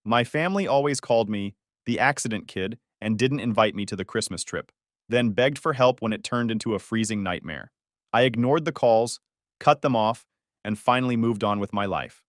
My family always called me the accident kid and didn't invite me to the Christmas trip, then begged for help when it turned into a freezing nightmare. I ignored the calls, cut them off, and finally moved on with my life.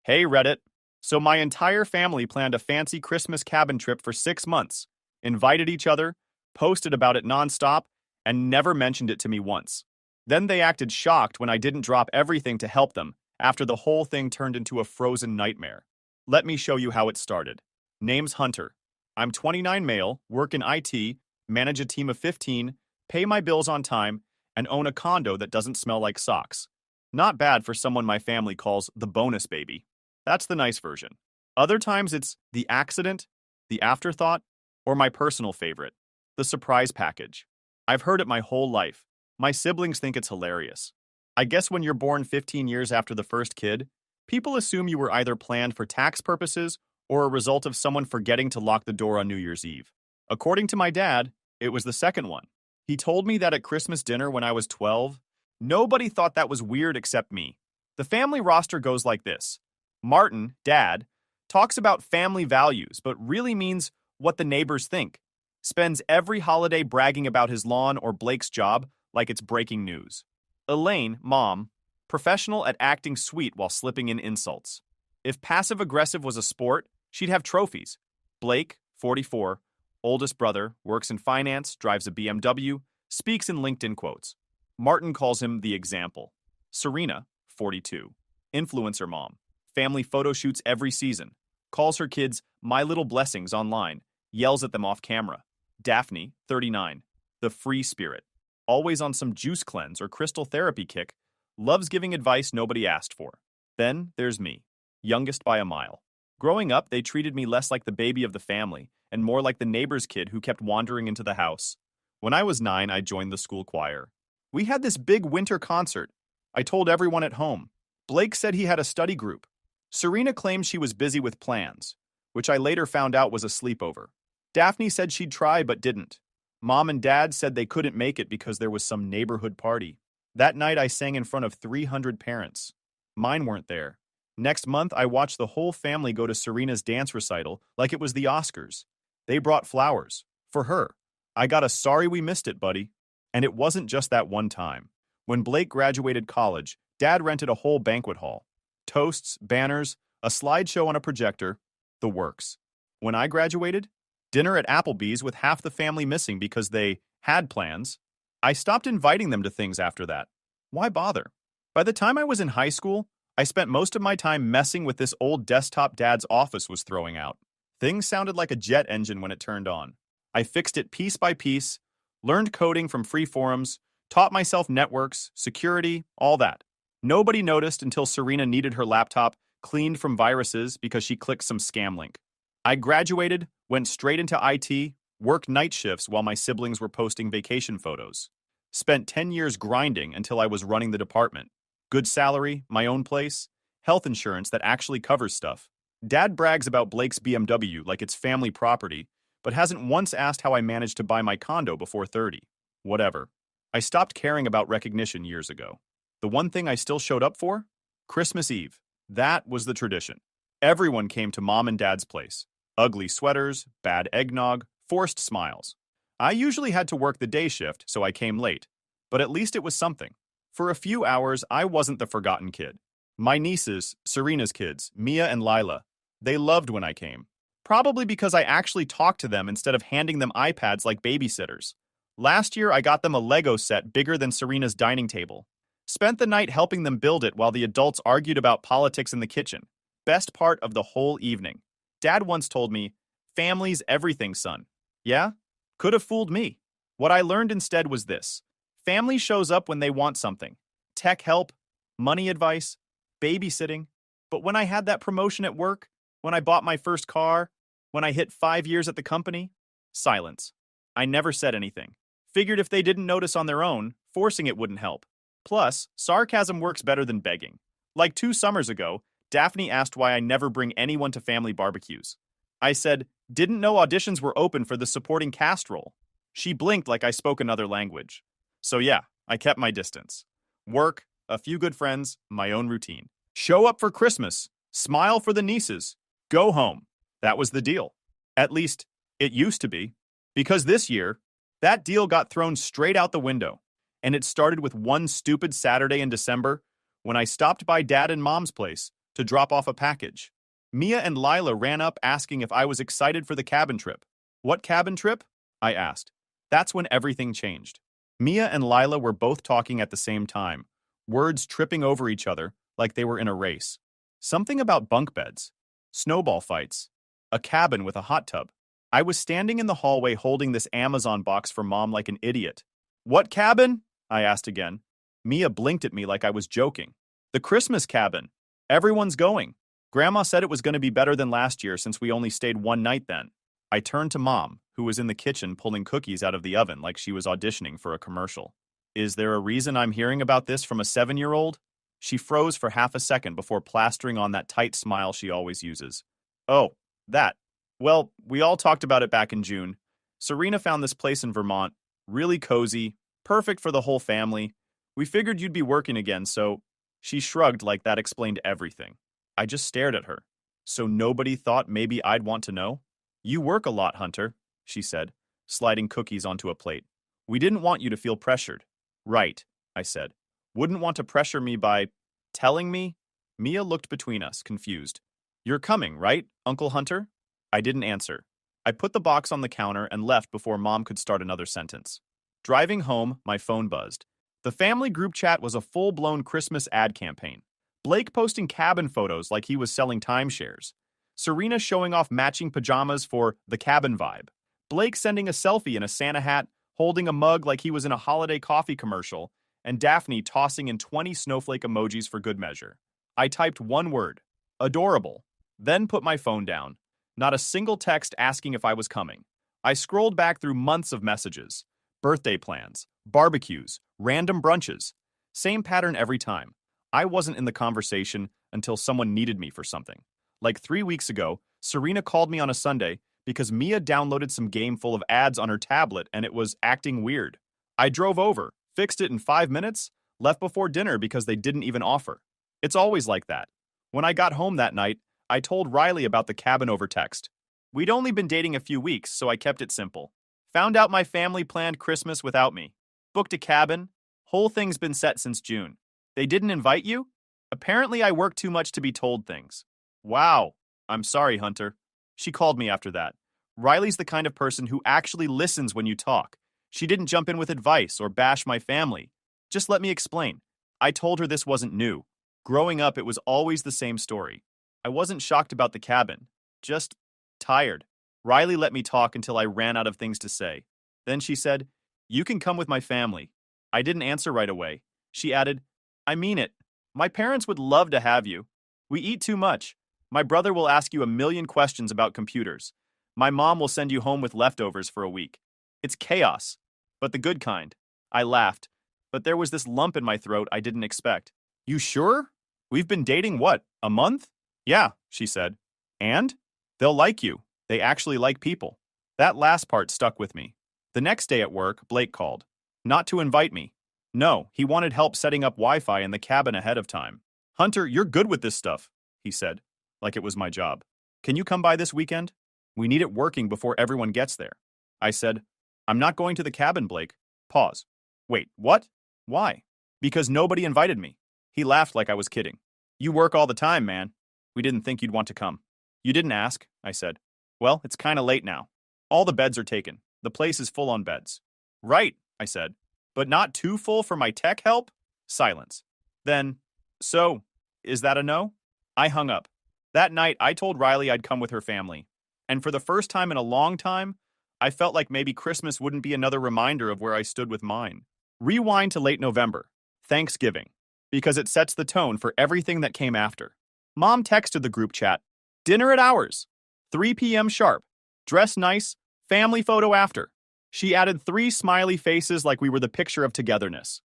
Hey, Reddit. So my entire family planned a fancy Christmas cabin trip for 6 months, invited each other, posted about it nonstop, and never mentioned it to me once. Then they acted shocked when I didn't drop everything to help them after the whole thing turned into a frozen nightmare. Let me show you how it started. Name's Hunter. I'm 29 male, work in IT, manage a team of 15, pay my bills on time, and own a condo that doesn't smell like socks. Not bad for someone my family calls the bonus baby. That's the nice version. Other times it's the accident, the afterthought, or my personal favorite, the surprise package. I've heard it my whole life. My siblings think it's hilarious. I guess when you're born 15 years after the first kid, people assume you were either planned for tax purposes or a result of someone forgetting to lock the door on New Year's Eve. According to my dad, it was the second one. He told me that at Christmas dinner when I was 12, nobody thought that was weird except me. The family roster goes like this. Martin, dad, talks about family values, but really means what the neighbors think. Spends every holiday bragging about his lawn or Blake's job like it's breaking news. Elaine, mom, professional at acting sweet while slipping in insults. If passive-aggressive was a sport, she'd have trophies. Blake, 44, oldest brother, works in finance, drives a BMW, speaks in LinkedIn quotes. Martin calls him the example. Serena, 42, influencer mom, family photo shoots every season, calls her kids my little blessings online, yells at them off camera. Daphne, 39, the free spirit, always on some juice cleanse or crystal therapy kick, loves giving advice nobody asked for. Then there's me, youngest by a mile. Growing up, they treated me less like the baby of the family and more like the neighbor's kid who kept wandering into the house. When I was 9, I joined the school choir. We had this big winter concert. I told everyone at home. Blake said he had a study group. Serena claimed she was busy with plans, which I later found out was a sleepover. Daphne said she'd try but didn't. Mom and Dad said they couldn't make it because there was some neighborhood party. That night I sang in front of 300 parents. Mine weren't there. Next month I watched the whole family go to Serena's dance recital like it was the Oscars. They brought flowers. For her. I got a sorry we missed it, buddy. And it wasn't just that one time. When Blake graduated college, Dad rented a whole banquet hall. Toasts, banners, a slideshow on a projector, the works. When I graduated, dinner at Applebee's with half the family missing because they had plans. I stopped inviting them to things after that. Why bother? By the time I was in high school, I spent most of my time messing with this old desktop Dad's office was throwing out. Things sounded like a jet engine when it turned on. I fixed it piece by piece, learned coding from free forums, taught myself networks, security, all that. Nobody noticed until Serena needed her laptop cleaned from viruses because she clicked some scam link. I graduated, went straight into IT, worked night shifts while my siblings were posting vacation photos. Spent 10 years grinding until I was running the department. Good salary, my own place, health insurance that actually covers stuff. Dad brags about Blake's BMW like it's family property, but hasn't once asked how I managed to buy my condo before 30. Whatever. I stopped caring about recognition years ago. The one thing I still showed up for? Christmas Eve. That was the tradition. Everyone came to Mom and Dad's place. Ugly sweaters, bad eggnog, forced smiles. I usually had to work the day shift, so I came late. But at least it was something. For a few hours, I wasn't the forgotten kid. My nieces, Serena's kids, Mia and Lila, they loved when I came. Probably because I actually talked to them instead of handing them iPads like babysitters. Last year, I got them a Lego set bigger than Serena's dining table. Spent the night helping them build it while the adults argued about politics in the kitchen. Best part of the whole evening. Dad once told me, "Family's everything, son." Yeah? Could have fooled me. What I learned instead was this. Family shows up when they want something. Tech help, money advice, babysitting. But when I had that promotion at work, when I bought my first car, when I hit 5 years at the company, silence. I never said anything. Figured if they didn't notice on their own, forcing it wouldn't help. Plus, sarcasm works better than begging. Like 2 summers ago, Daphne asked why I never bring anyone to family barbecues. I said, didn't know auditions were open for the supporting cast role. She blinked like I spoke another language. So yeah, I kept my distance. Work, a few good friends, my own routine. Show up for Christmas. Smile for the nieces. Go home. That was the deal. At least, it used to be. Because this year, that deal got thrown straight out the window. And it started with one stupid Saturday in December when I stopped by Dad and Mom's place to drop off a package. Mia and Lila ran up asking if I was excited for the cabin trip. What cabin trip? I asked. That's when everything changed. Mia and Lila were both talking at the same time, words tripping over each other like they were in a race. Something about bunk beds, snowball fights, a cabin with a hot tub. I was standing in the hallway holding this Amazon box for Mom like an idiot. What cabin? I asked again. Mia blinked at me like I was joking. The Christmas cabin. Everyone's going. Grandma said it was going to be better than last year since we only stayed one night then. I turned to Mom, who was in the kitchen pulling cookies out of the oven like she was auditioning for a commercial. Is there a reason I'm hearing about this from a 7-year-old? She froze for half a second before plastering on that tight smile she always uses. Oh, that. Well, we all talked about it back in June. Serena found this place in Vermont, really cozy, perfect for the whole family. We figured you'd be working again, so... She shrugged like that explained everything. I just stared at her. So nobody thought maybe I'd want to know? You work a lot, Hunter, she said, sliding cookies onto a plate. We didn't want you to feel pressured. Right, I said. Wouldn't want to pressure me by telling me? Mia looked between us, confused. You're coming, right, Uncle Hunter? I didn't answer. I put the box on the counter and left before Mom could start another sentence. Driving home, my phone buzzed. The family group chat was a full-blown Christmas ad campaign. Blake posting cabin photos like he was selling timeshares. Serena showing off matching pajamas for the cabin vibe. Blake sending a selfie in a Santa hat, holding a mug like he was in a holiday coffee commercial, and Daphne tossing in 20 snowflake emojis for good measure. I typed one word, adorable, then put my phone down. Not a single text asking if I was coming. I scrolled back through months of messages. Birthday plans, barbecues, random brunches. Same pattern every time. I wasn't in the conversation until someone needed me for something. Like 3 weeks ago, Serena called me on a Sunday because Mia downloaded some game full of ads on her tablet and it was acting weird. I drove over, fixed it in 5 minutes, left before dinner because they didn't even offer. It's always like that. When I got home that night, I told Riley about the cabin over text. We'd only been dating a few weeks, so I kept it simple. Found out my family planned Christmas without me. Booked a cabin. Whole thing's been set since June. They didn't invite you? Apparently I work too much to be told things. Wow. I'm sorry, Hunter. She called me after that. Riley's the kind of person who actually listens when you talk. She didn't jump in with advice or bash my family. Just let me explain. I told her this wasn't new. Growing up, it was always the same story. I wasn't shocked about the cabin. Just tired. Riley let me talk until I ran out of things to say. Then she said, "You can come with my family." I didn't answer right away. She added, "I mean it. My parents would love to have you. We eat too much. My brother will ask you a million questions about computers. My mom will send you home with leftovers for a week. It's chaos, but the good kind." I laughed, but there was this lump in my throat I didn't expect. "You sure? We've been dating what, a month?" "Yeah," she said. "And? They'll like you. They actually like people." That last part stuck with me. The next day at work, Blake called. Not to invite me. No, he wanted help setting up Wi-Fi in the cabin ahead of time. "Hunter, you're good with this stuff," he said, like it was my job. "Can you come by this weekend? We need it working before everyone gets there." I said, "I'm not going to the cabin, Blake." Pause. "Wait, what? Why?" "Because nobody invited me." He laughed like I was kidding. "You work all the time, man. We didn't think you'd want to come." "You didn't ask," I said. "Well, it's kinda late now. All the beds are taken. The place is full on beds." "Right," I said. "But not too full for my tech help?" Silence. Then, "So, is that a no?" I hung up. That night, I told Riley I'd come with her family. And for the first time in a long time, I felt like maybe Christmas wouldn't be another reminder of where I stood with mine. Rewind to late November, Thanksgiving, because it sets the tone for everything that came after. Mom texted the group chat, "Dinner at ours. 3 p.m. sharp. Dress nice. Family photo after." She added 3 smiley faces like we were the picture of togetherness.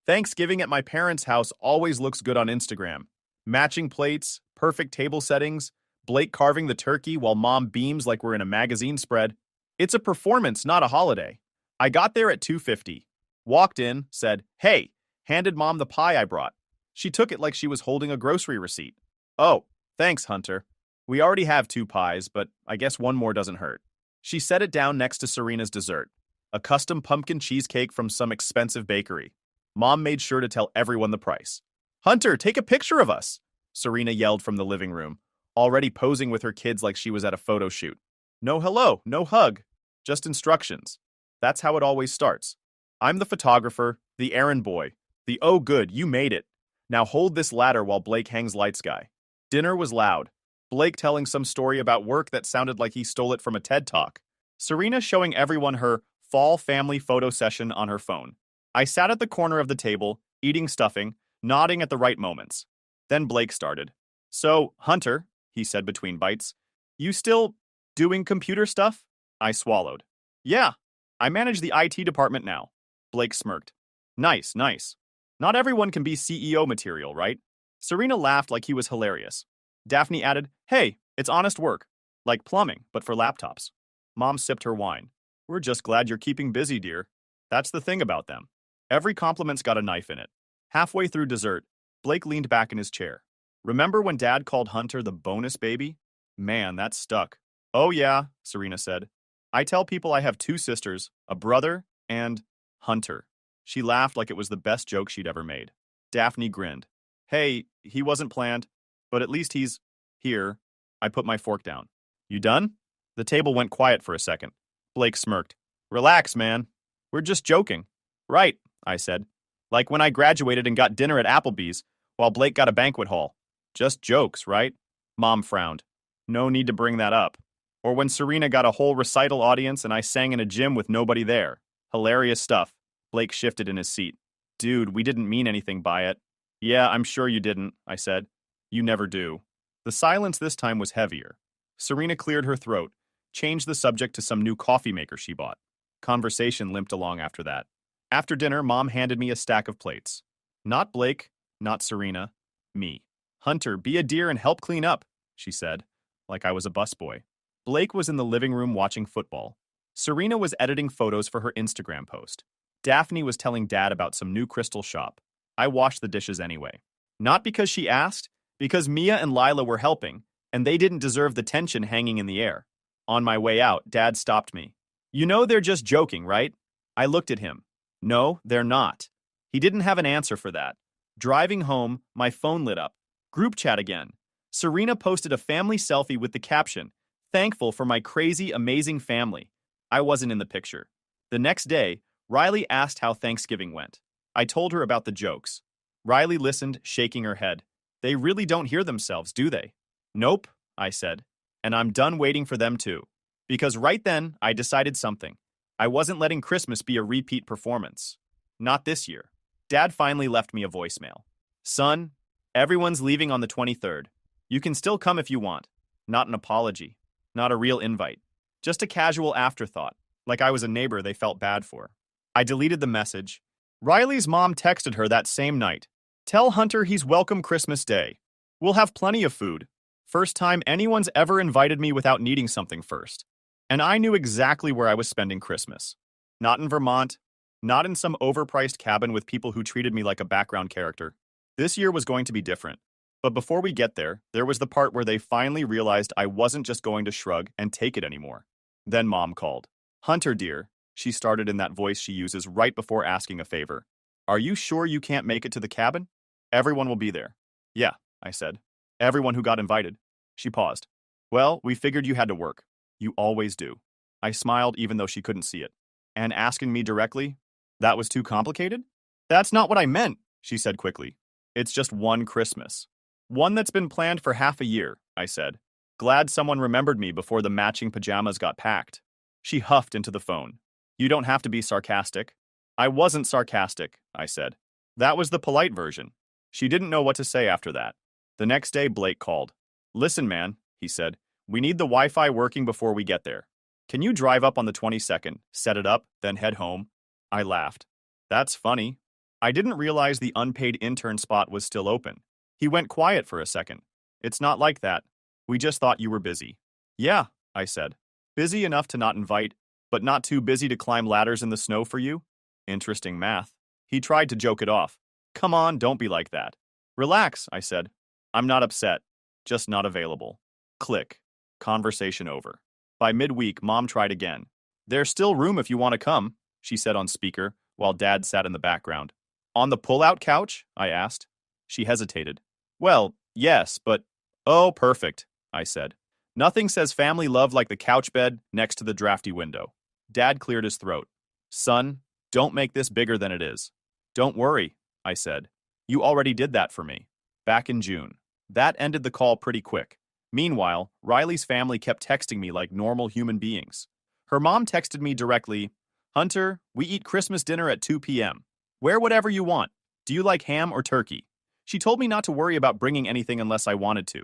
Thanksgiving at my parents' house always looks good on Instagram. Matching plates, perfect table settings, Blake carving the turkey while Mom beams like we're in a magazine spread. It's a performance, not a holiday. I got there at 2:50. Walked in, said, "Hey," handed Mom the pie I brought. She took it like she was holding a grocery receipt. "Oh, thanks, Hunter." We already have 2 pies, but I guess one more doesn't hurt. She set it down next to Serena's dessert, a custom pumpkin cheesecake from some expensive bakery. Mom made sure to tell everyone the price. Hunter, take a picture of us! Serena yelled from the living room, already posing with her kids like she was at a photo shoot. No hello, no hug, just instructions. That's how it always starts. I'm the photographer, the errand boy, the oh good, you made it. Now hold this ladder while Blake hangs lights guy. Dinner was loud. Blake telling some story about work that sounded like he stole it from a TED Talk. Serena showing everyone her fall family photo session on her phone. I sat at the corner of the table, eating stuffing, nodding at the right moments. Then Blake started. So, Hunter, he said between bites, you still doing computer stuff? I swallowed. Yeah, I manage the IT department now. Blake smirked. Nice, nice. Not everyone can be CEO material, right? Serena laughed like he was hilarious. Daphne added, hey, it's honest work. Like plumbing, but for laptops. Mom sipped her wine. We're just glad you're keeping busy, dear. That's the thing about them. Every compliment's got a knife in it. Halfway through dessert, Blake leaned back in his chair. Remember when Dad called Hunter the bonus baby? Man, that stuck. Oh yeah, Serena said. I tell people I have 2 sisters, a brother, and Hunter. She laughed like it was the best joke she'd ever made. Daphne grinned. Hey, he wasn't planned, but at least he's here. I put my fork down. You done? The table went quiet for a second. Blake smirked. Relax, man. We're just joking. Right, I said. Like when I graduated and got dinner at Applebee's, while Blake got a banquet hall. Just jokes, right? Mom frowned. No need to bring that up. Or when Serena got a whole recital audience and I sang in a gym with nobody there. Hilarious stuff. Blake shifted in his seat. Dude, we didn't mean anything by it. Yeah, I'm sure you didn't, I said. You never do. The silence this time was heavier. Serena cleared her throat, changed the subject to some new coffee maker she bought. Conversation limped along after that. After dinner, Mom handed me a stack of plates. Not Blake, not Serena, me. Hunter, be a dear and help clean up, she said, like I was a busboy. Blake was in the living room watching football. Serena was editing photos for her Instagram post. Daphne was telling Dad about some new crystal shop. I washed the dishes anyway. Not because she asked, because Mia and Lila were helping, and they didn't deserve the tension hanging in the air. On my way out, Dad stopped me. You know they're just joking, right? I looked at him. No, they're not. He didn't have an answer for that. Driving home, my phone lit up. Group chat again. Serena posted a family selfie with the caption, thankful for my crazy, amazing family. I wasn't in the picture. The next day, Riley asked how Thanksgiving went. I told her about the jokes. Riley listened, shaking her head. They really don't hear themselves, do they? Nope, I said. And I'm done waiting for them to. Because right then, I decided something. I wasn't letting Christmas be a repeat performance. Not this year. Dad finally left me a voicemail. Son, everyone's leaving on the 23rd. You can still come if you want. Not an apology. Not a real invite. Just a casual afterthought, like I was a neighbor they felt bad for. I deleted the message. Riley's mom texted her that same night. Tell Hunter he's welcome Christmas Day. We'll have plenty of food. First time anyone's ever invited me without needing something first. And I knew exactly where I was spending Christmas. Not in Vermont, not in some overpriced cabin with people who treated me like a background character. This year was going to be different. But before we get there, there was the part where they finally realized I wasn't just going to shrug and take it anymore. Then Mom called. Hunter, dear, she started in that voice she uses right before asking a favor. Are you sure you can't make it to the cabin? Everyone will be there. Yeah, I said. Everyone who got invited. She paused. Well, we figured you had to work. You always do. I smiled even though she couldn't see it. And asking me directly? That was too complicated? That's not what I meant, she said quickly. It's just one Christmas. One that's been planned for half a year, I said. Glad someone remembered me before the matching pajamas got packed. She huffed into the phone. You don't have to be sarcastic. I wasn't sarcastic, I said. That was the polite version. She didn't know what to say after that. The next day, Blake called. Listen, man, he said. We need the Wi-Fi working before we get there. Can you drive up on the 22nd, set it up, then head home? I laughed. That's funny. I didn't realize the unpaid intern spot was still open. He went quiet for a second. It's not like that. We just thought you were busy. Yeah, I said. Busy enough to not invite, but not too busy to climb ladders in the snow for you? Interesting math. He tried to joke it off. Come on, don't be like that. Relax, I said. I'm not upset, just not available. Click. Conversation over. By midweek, Mom tried again. There's still room if you want to come, she said on speaker, while Dad sat in the background. On the pull-out couch? I asked. She hesitated. Well, yes, but... Oh, perfect, I said. Nothing says family love like the couch bed next to the drafty window. Dad cleared his throat. Son, don't make this bigger than it is. Don't worry, I said. You already did that for me. Back in June. That ended the call pretty quick. Meanwhile, Riley's family kept texting me like normal human beings. Her mom texted me directly, Hunter, we eat Christmas dinner at 2 p.m. Wear whatever you want. Do you like ham or turkey? She told me not to worry about bringing anything unless I wanted to.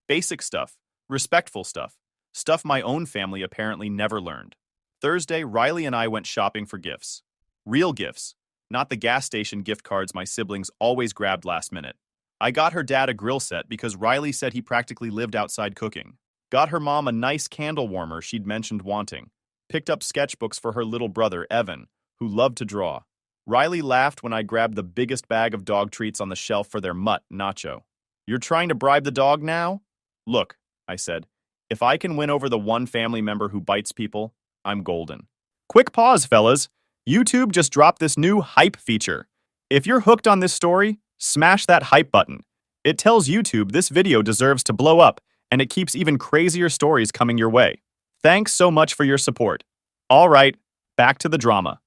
Basic stuff. Respectful stuff. Stuff my own family apparently never learned. Thursday, Riley and I went shopping for gifts. Real gifts. Not the gas station gift cards my siblings always grabbed last minute. I got her dad a grill set because Riley said he practically lived outside cooking. Got her mom a nice candle warmer she'd mentioned wanting. Picked up sketchbooks for her little brother, Evan, who loved to draw. Riley laughed when I grabbed the biggest bag of dog treats on the shelf for their mutt, Nacho. You're trying to bribe the dog now? Look, I said, if I can win over the one family member who bites people, I'm golden. Quick pause, fellas. YouTube just dropped this new hype feature. If you're hooked on this story, smash that hype button. It tells YouTube this video deserves to blow up, and it keeps even crazier stories coming your way. Thanks so much for your support. All right, back to the drama.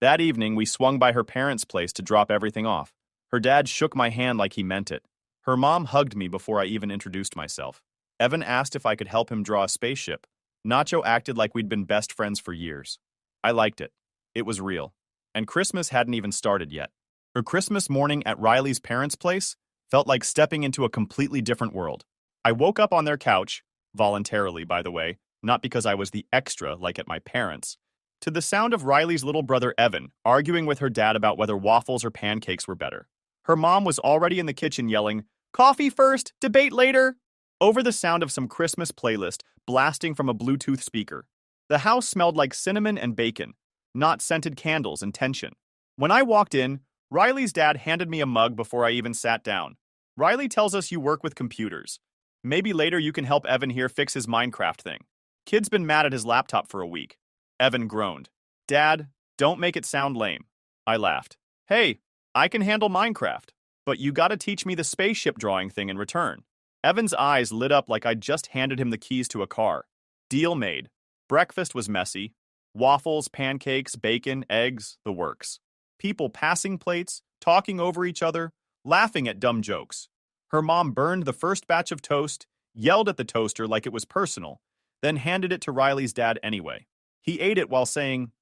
That evening, we swung by her parents' place to drop everything off. Her dad shook my hand like he meant it. Her mom hugged me before I even introduced myself. Evan asked if I could help him draw a spaceship. Nacho acted like we'd been best friends for years. I liked it. It was real. And Christmas hadn't even started yet. Her Christmas morning at Riley's parents' place felt like stepping into a completely different world. I woke up on their couch, voluntarily, by the way, not because I was the extra like at my parents', to the sound of Riley's little brother Evan arguing with her dad about whether waffles or pancakes were better. Her mom was already in the kitchen yelling, "Coffee first, debate later," over the sound of some Christmas playlist blasting from a Bluetooth speaker. The house smelled like cinnamon and bacon, not scented candles and tension. When I walked in, Riley's dad handed me a mug before I even sat down. Riley tells us you work with computers. Maybe later you can help Evan here fix his Minecraft thing. Kid's been mad at his laptop for a week. Evan groaned. Dad, don't make it sound lame. I laughed. Hey, I can handle Minecraft, but you gotta teach me the spaceship drawing thing in return. Evan's eyes lit up like I'd just handed him the keys to a car. Deal made. Breakfast was messy. Waffles, pancakes, bacon, eggs, the works. People passing plates, talking over each other, laughing at dumb jokes. Her mom burned the first batch of toast, yelled at the toaster like it was personal, then handed it to Riley's dad anyway. He ate it while saying,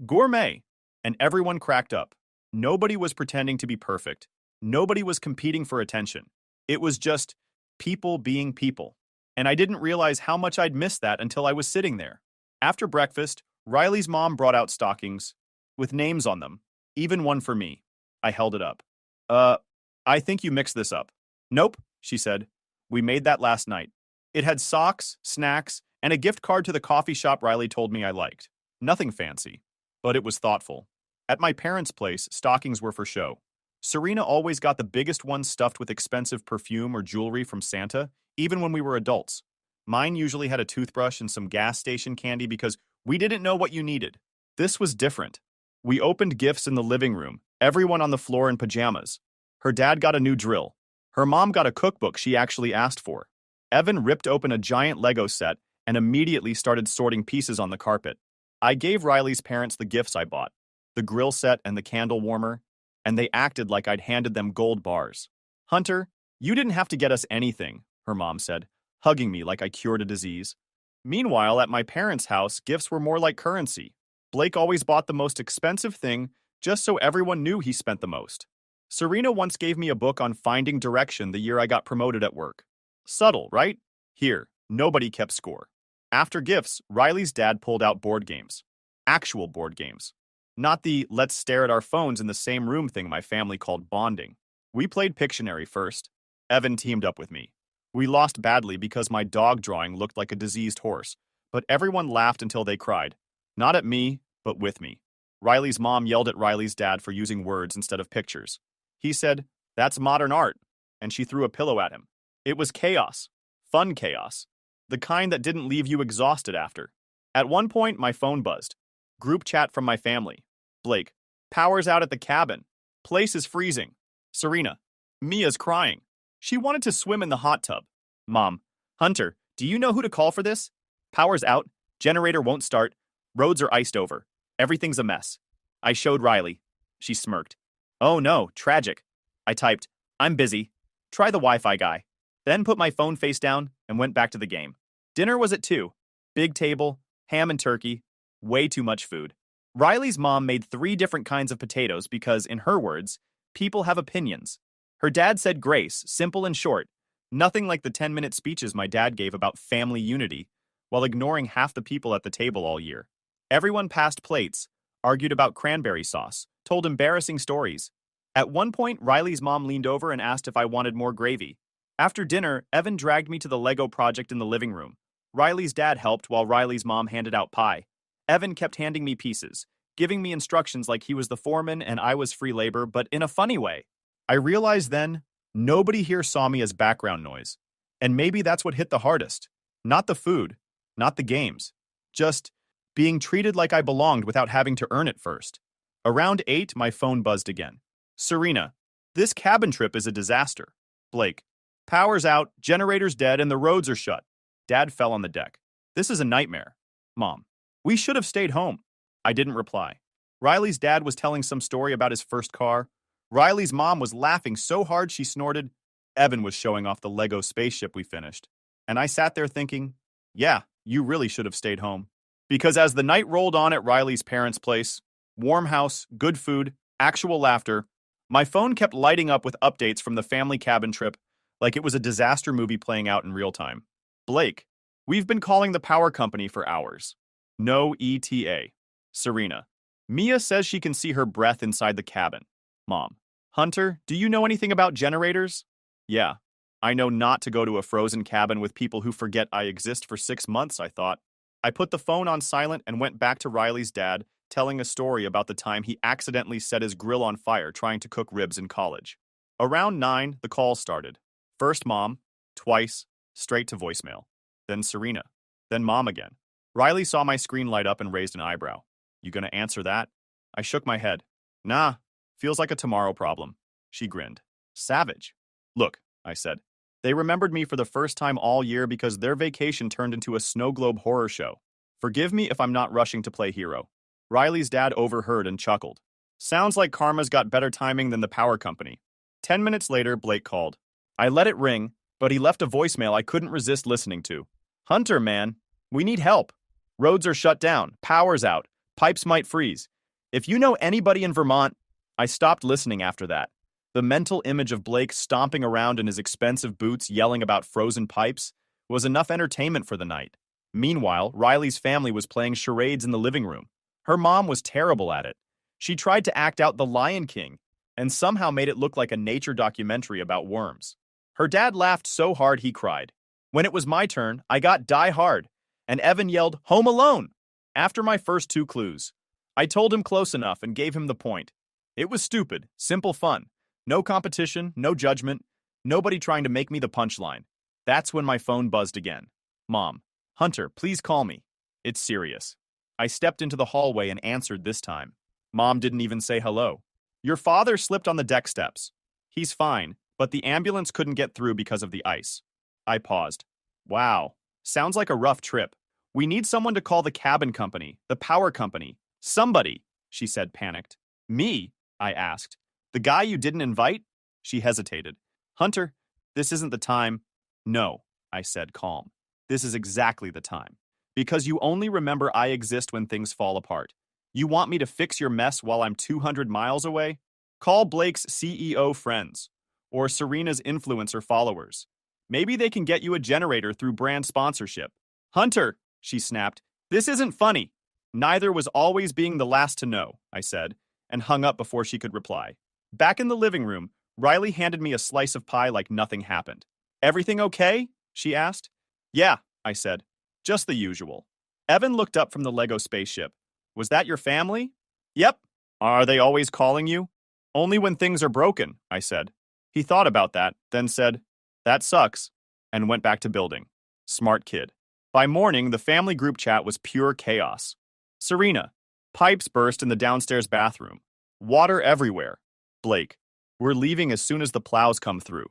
gourmet, and everyone cracked up. Nobody was pretending to be perfect. Nobody was competing for attention. It was just people being people. And I didn't realize how much I'd missed that until I was sitting there. After breakfast, Riley's mom brought out stockings with names on them, even one for me. I held it up. I think you mixed this up. Nope, she said. We made that last night. It had socks, snacks, and a gift card to the coffee shop Riley told me I liked. Nothing fancy, but it was thoughtful. At my parents' place, stockings were for show. Serena always got the biggest ones stuffed with expensive perfume or jewelry from Santa, even when we were adults. Mine usually had a toothbrush and some gas station candy because we didn't know what you needed. This was different. We opened gifts in the living room, everyone on the floor in pajamas. Her dad got a new drill. Her mom got a cookbook she actually asked for. Evan ripped open a giant Lego set and immediately started sorting pieces on the carpet. I gave Riley's parents the gifts I bought, the grill set and the candle warmer, and they acted like I'd handed them gold bars. Hunter, you didn't have to get us anything, her mom said, hugging me like I cured a disease. Meanwhile, at my parents' house, gifts were more like currency. Blake always bought the most expensive thing just so everyone knew he spent the most. Serena once gave me a book on finding direction the year I got promoted at work. Subtle, right? Here, nobody kept score. After gifts, Riley's dad pulled out board games. Actual board games. Not the let's stare at our phones in the same room thing my family called bonding. We played Pictionary first. Evan teamed up with me. We lost badly because my dog drawing looked like a diseased horse, but everyone laughed until they cried. Not at me, but with me. Riley's mom yelled at Riley's dad for using words instead of pictures. He said, "That's modern art," and she threw a pillow at him. It was chaos. Fun chaos. The kind that didn't leave you exhausted after. At one point, my phone buzzed. Group chat from my family. Blake, power's out at the cabin. Place is freezing. Serena, Mia's crying. She wanted to swim in the hot tub. Mom, Hunter, do you know who to call for this? Power's out. Generator won't start. Roads are iced over. Everything's a mess. I showed Riley. She smirked. Oh no, tragic. I typed, I'm busy. Try the Wi-Fi guy. Then put my phone face down and went back to the game. Dinner was at 2. Big table, ham and turkey, way too much food. Riley's mom made 3 different kinds of potatoes because, in her words, people have opinions. Her dad said grace, simple and short, nothing like the 10-minute speeches my dad gave about family unity, while ignoring half the people at the table all year. Everyone passed plates, argued about cranberry sauce, told embarrassing stories. At one point, Riley's mom leaned over and asked if I wanted more gravy. After dinner, Evan dragged me to the Lego project in the living room. Riley's dad helped while Riley's mom handed out pie. Evan kept handing me pieces, giving me instructions like he was the foreman and I was free labor, but in a funny way. I realized then, nobody here saw me as background noise. And maybe that's what hit the hardest. Not the food, not the games. Just being treated like I belonged without having to earn it first. Around 8, my phone buzzed again. Serena, this cabin trip is a disaster. Blake, power's out, generator's dead, and the roads are shut. Dad fell on the deck. This is a nightmare. Mom, we should have stayed home. I didn't reply. Riley's dad was telling some story about his first car. Riley's mom was laughing so hard she snorted. Evan was showing off the Lego spaceship we finished. And I sat there thinking, yeah, you really should have stayed home. Because as the night rolled on at Riley's parents' place, warm house, good food, actual laughter, my phone kept lighting up with updates from the family cabin trip like it was a disaster movie playing out in real time. Blake, we've been calling the power company for hours. No ETA. Serena, Mia says she can see her breath inside the cabin. Mom, Hunter, do you know anything about generators? Yeah, I know not to go to a frozen cabin with people who forget I exist for 6 months, I thought. I put the phone on silent and went back to Riley's dad, telling a story about the time he accidentally set his grill on fire trying to cook ribs in college. Around 9, the calls started. First Mom, twice, straight to voicemail. Then Serena. Then Mom again. Riley saw my screen light up and raised an eyebrow. You gonna answer that? I shook my head. Nah, feels like a tomorrow problem. She grinned. Savage. Look, I said. They remembered me for the first time all year because their vacation turned into a snow globe horror show. Forgive me if I'm not rushing to play hero. Riley's dad overheard and chuckled. Sounds like Karma's got better timing than the power company. 10 minutes later, Blake called. I let it ring, but he left a voicemail I couldn't resist listening to. Hunter, man, we need help. Roads are shut down, power's out, pipes might freeze. If you know anybody in Vermont, I stopped listening after that. The mental image of Blake stomping around in his expensive boots yelling about frozen pipes was enough entertainment for the night. Meanwhile, Riley's family was playing charades in the living room. Her mom was terrible at it. She tried to act out The Lion King and somehow made it look like a nature documentary about worms. Her dad laughed so hard he cried. When it was my turn, I got Die Hard, and Evan yelled, Home Alone! After my first 2 clues. I told him close enough and gave him the point. It was stupid, simple fun. No competition, no judgment, nobody trying to make me the punchline. That's when my phone buzzed again. Mom, Hunter, please call me. It's serious. I stepped into the hallway and answered this time. Mom didn't even say hello. Your father slipped on the deck steps. He's fine, but the ambulance couldn't get through because of the ice. I paused. Wow, sounds like a rough trip. We need someone to call the cabin company, the power company. Somebody, she said, panicked. Me? I asked. The guy you didn't invite? She hesitated. Hunter, this isn't the time. No, I said, calm. This is exactly the time. Because you only remember I exist when things fall apart. You want me to fix your mess while I'm 200 miles away? Call Blake's CEO friends, or Serena's influencer followers. Maybe they can get you a generator through brand sponsorship. Hunter, she snapped, this isn't funny. Neither was always being the last to know, I said, and hung up before she could reply. Back in the living room, Riley handed me a slice of pie like nothing happened. Everything okay? She asked. Yeah, I said. Just the usual. Evan looked up from the Lego spaceship. Was that your family? Yep. Are they always calling you? Only when things are broken, I said. He thought about that, then said, that sucks, and went back to building. Smart kid. By morning, the family group chat was pure chaos. Serena, pipes burst in the downstairs bathroom. Water everywhere. Blake, we're leaving as soon as the plows come through.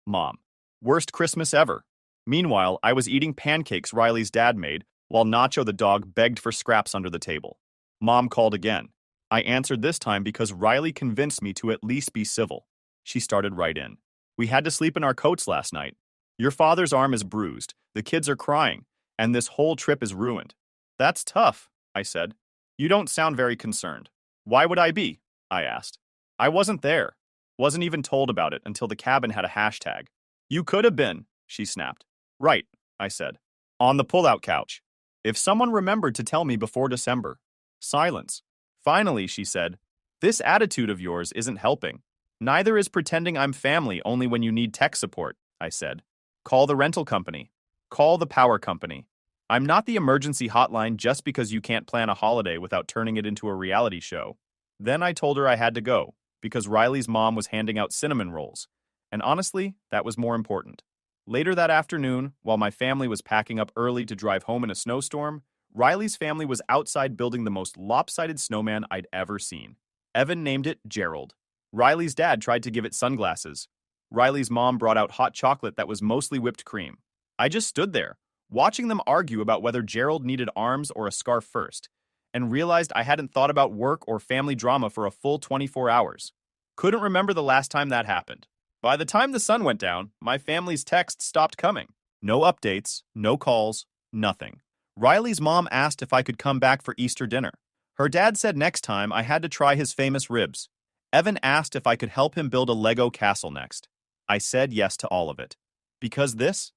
Mom, worst Christmas ever. Meanwhile, I was eating pancakes Riley's dad made while Nacho the dog begged for scraps under the table. Mom called again. I answered this time because Riley convinced me to at least be civil. She started right in. We had to sleep in our coats last night. Your father's arm is bruised, the kids are crying, and this whole trip is ruined. That's tough, I said. You don't sound very concerned. Why would I be? I asked. I wasn't there. Wasn't even told about it until the cabin had a hashtag. You could have been, she snapped. Right, I said. On the pull-out couch. If someone remembered to tell me before December. Silence. Finally, she said, this attitude of yours isn't helping. Neither is pretending I'm family only when you need tech support, I said. Call the rental company. Call the power company. I'm not the emergency hotline just because you can't plan a holiday without turning it into a reality show. Then I told her I had to go, because Riley's mom was handing out cinnamon rolls. And honestly, that was more important. Later that afternoon, while my family was packing up early to drive home in a snowstorm, Riley's family was outside building the most lopsided snowman I'd ever seen. Evan named it Gerald. Riley's dad tried to give it sunglasses. Riley's mom brought out hot chocolate that was mostly whipped cream. I just stood there, watching them argue about whether Gerald needed arms or a scarf first, and realized I hadn't thought about work or family drama for a full 24 hours. Couldn't remember the last time that happened. By the time the sun went down, my family's texts stopped coming. No updates, no calls, nothing. Riley's mom asked if I could come back for Easter dinner. Her dad said next time I had to try his famous ribs. Evan asked if I could help him build a Lego castle next. I said yes to all of it. Because this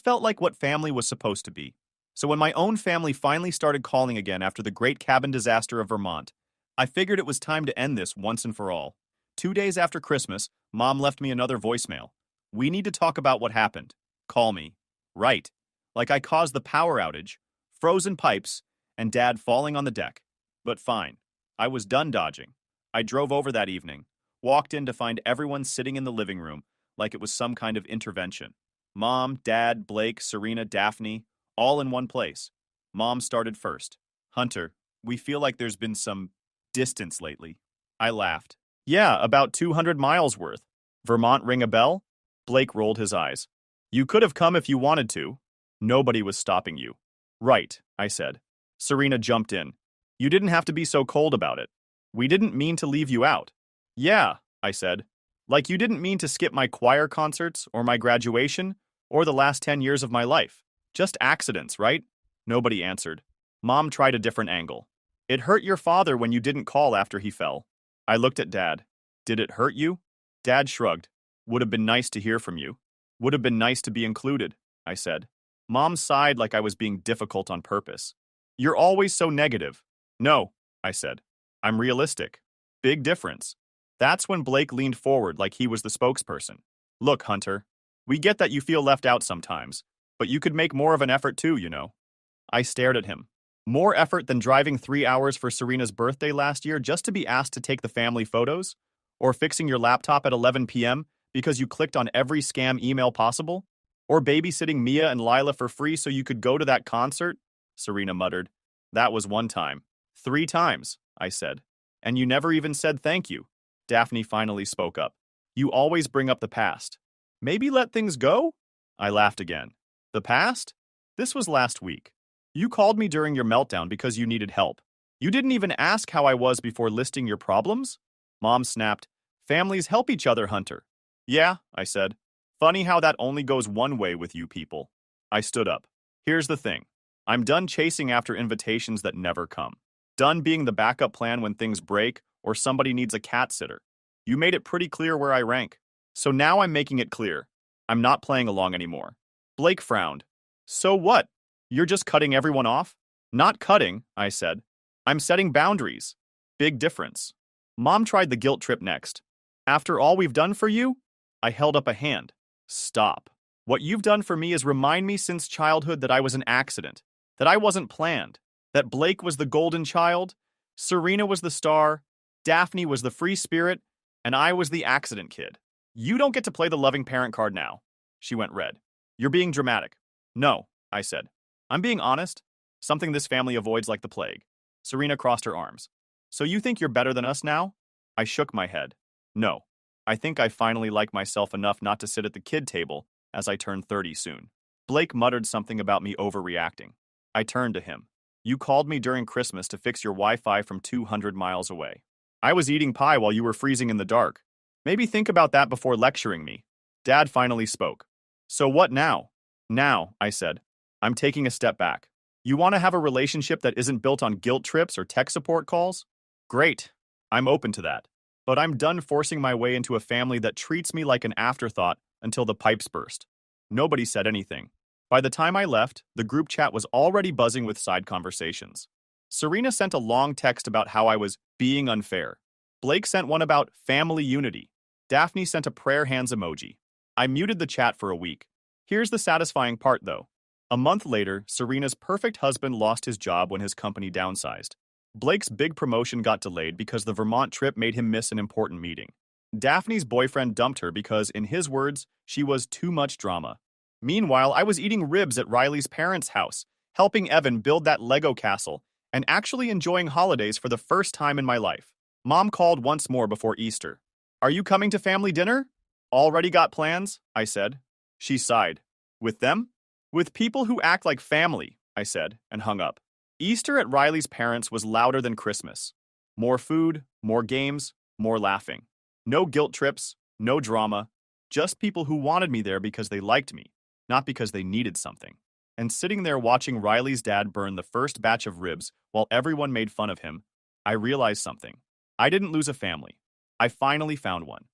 felt like what family was supposed to be. So when my own family finally started calling again after the Great Cabin disaster of Vermont, I figured it was time to end this once and for all. 2 days after Christmas, Mom left me another voicemail. We need to talk about what happened. Call me. Right. Like I caused the power outage, frozen pipes, and Dad falling on the deck. But fine. I was done dodging. I drove over that evening, walked in to find everyone sitting in the living room like it was some kind of intervention. Mom, Dad, Blake, Serena, Daphne, all in one place. Mom started first. Hunter, we feel like there's been some distance lately. I laughed. Yeah, about 200 miles worth. Vermont ring a bell? Blake rolled his eyes. You could have come if you wanted to. Nobody was stopping you. Right, I said. Serena jumped in. You didn't have to be so cold about it. We didn't mean to leave you out. Yeah, I said. Like you didn't mean to skip my choir concerts or my graduation or the last 10 years of my life. Just accidents, right? Nobody answered. Mom tried a different angle. It hurt your father when you didn't call after he fell. I looked at Dad. Did it hurt you? Dad shrugged. Would have been nice to hear from you. Would have been nice to be included, I said. Mom sighed like I was being difficult on purpose. You're always so negative. No, I said. I'm realistic. Big difference. That's when Blake leaned forward like he was the spokesperson. Look, Hunter, we get that you feel left out sometimes, but you could make more of an effort too, you know. I stared at him. More effort than driving 3 hours for Serena's birthday last year just to be asked to take the family photos? Or fixing your laptop at 11 p.m. because you clicked on every scam email possible? Or babysitting Mia and Lila for free so you could go to that concert? Serena muttered. That was one time. 3 times, I said. And you never even said thank you. Daphne finally spoke up. You always bring up the past. Maybe let things go? I laughed again. The past? This was last week. You called me during your meltdown because you needed help. You didn't even ask how I was before listing your problems? Mom snapped. Families help each other, Hunter. Yeah, I said. Funny how that only goes one way with you people. I stood up. Here's the thing. I'm done chasing after invitations that never come. Done being the backup plan when things break or somebody needs a cat sitter. You made it pretty clear where I rank. So now I'm making it clear. I'm not playing along anymore. Blake frowned. So what? You're just cutting everyone off? Not cutting, I said. I'm setting boundaries. Big difference. Mom tried the guilt trip next. After all we've done for you? I held up a hand. Stop. What you've done for me is remind me since childhood that I was an accident, that I wasn't planned, that Blake was the golden child, Serena was the star, Daphne was the free spirit, and I was the accident kid. You don't get to play the loving parent card now. She went red. You're being dramatic. No, I said. I'm being honest. Something this family avoids like the plague. Serena crossed her arms. So you think you're better than us now? I shook my head. No. I think I finally like myself enough not to sit at the kid table as I turn 30 soon. Blake muttered something about me overreacting. I turned to him. You called me during Christmas to fix your Wi-Fi from 200 miles away. I was eating pie while you were freezing in the dark. Maybe think about that before lecturing me. Dad finally spoke. So what now? Now, I said. I'm taking a step back. You want to have a relationship that isn't built on guilt trips or tech support calls? Great. I'm open to that. But I'm done forcing my way into a family that treats me like an afterthought until the pipes burst. Nobody said anything. By the time I left, the group chat was already buzzing with side conversations. Serena sent a long text about how I was being unfair. Blake sent one about family unity. Daphne sent a prayer hands emoji. I muted the chat for a week. Here's the satisfying part, though. A month later, Serena's perfect husband lost his job when his company downsized. Blake's big promotion got delayed because the Vermont trip made him miss an important meeting. Daphne's boyfriend dumped her because, in his words, she was too much drama. Meanwhile, I was eating ribs at Riley's parents' house, helping Evan build that Lego castle, and actually enjoying holidays for the first time in my life. Mom called once more before Easter. Are you coming to family dinner? Already got plans? I said. She sighed. With them? With people who act like family, I said, and hung up. Easter at Riley's parents was louder than Christmas. More food, more games, more laughing. No guilt trips, no drama, just people who wanted me there because they liked me, not because they needed something. And sitting there watching Riley's dad burn the first batch of ribs while everyone made fun of him, I realized something. I didn't lose a family. I finally found one.